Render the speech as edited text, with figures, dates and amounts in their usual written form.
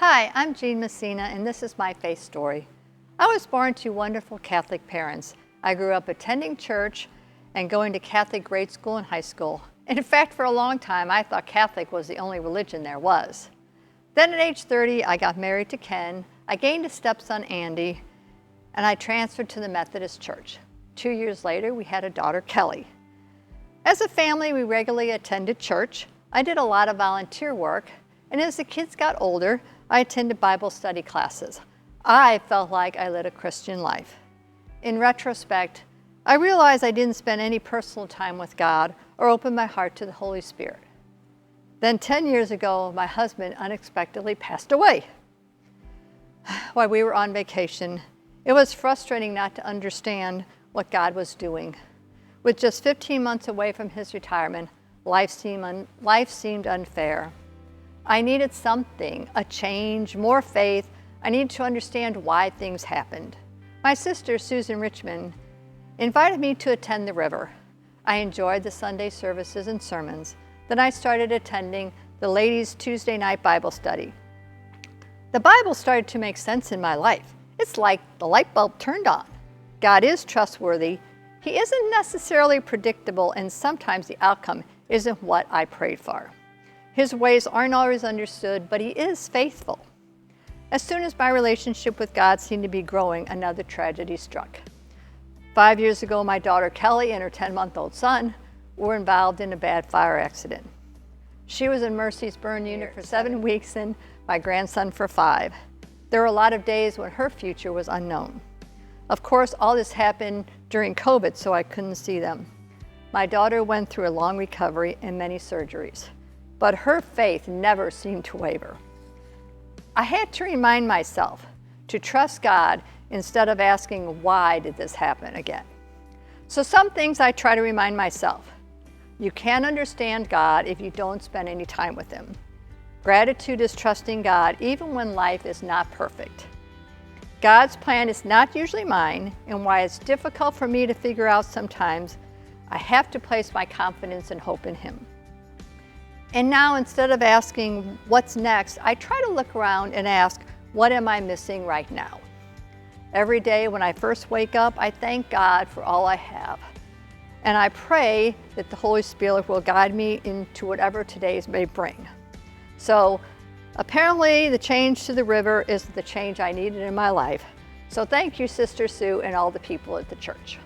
Hi, I'm Jeanne Messina, and this is my faith story. I was born to wonderful Catholic parents. I grew up attending church and going to Catholic grade school and high school. And in fact, for a long time, I thought Catholic was the only religion there was. Then at age 30, I got married to Ken, I gained a stepson, Andy, and I transferred to the Methodist Church. 2 years later, we had a daughter, Kelly. As a family, we regularly attended church. I did a lot of volunteer work, and as the kids got older, I attended Bible study classes. I felt like I led a Christian life. In retrospect, I realized I didn't spend any personal time with God or open my heart to the Holy Spirit. Then 10 years ago, my husband unexpectedly passed away. While we were on vacation, it was frustrating not to understand what God was doing. With just 15 months away from his retirement, life seemed unfair. I needed something, a change, more faith. I needed to understand why things happened. My sister, Susan Richmond, invited me to attend the river. I enjoyed the Sunday services and sermons. Then I started attending the ladies' Tuesday night Bible study. The Bible started to make sense in my life. It's like the light bulb turned on. God is trustworthy. He isn't necessarily predictable, and sometimes the outcome isn't what I prayed for. His ways aren't always understood, but he is faithful. As soon as my relationship with God seemed to be growing, another tragedy struck. 5 years ago, my daughter Kelly and her 10-month-old son were involved in a bad fire accident. She was in Mercy's burn unit for 7 weeks and my grandson for 5. There were a lot of days when her future was unknown. Of course, all this happened during COVID, so I couldn't see them. My daughter went through a long recovery and many surgeries, but her faith never seemed to waver. I had to remind myself to trust God instead of asking, why did this happen again? So some things I try to remind myself. You can't understand God if you don't spend any time with him. Gratitude is trusting God even when life is not perfect. God's plan is not usually mine, and why it's difficult for me to figure out sometimes, I have to place my confidence and hope in him. And now, instead of asking what's next, I try to look around and ask, what am I missing right now? Every day when I first wake up, I thank God for all I have. And I pray that the Holy Spirit will guide me into whatever today's may bring. So apparently the change to the river is the change I needed in my life. So thank you, Sister Sue, and all the people at the church.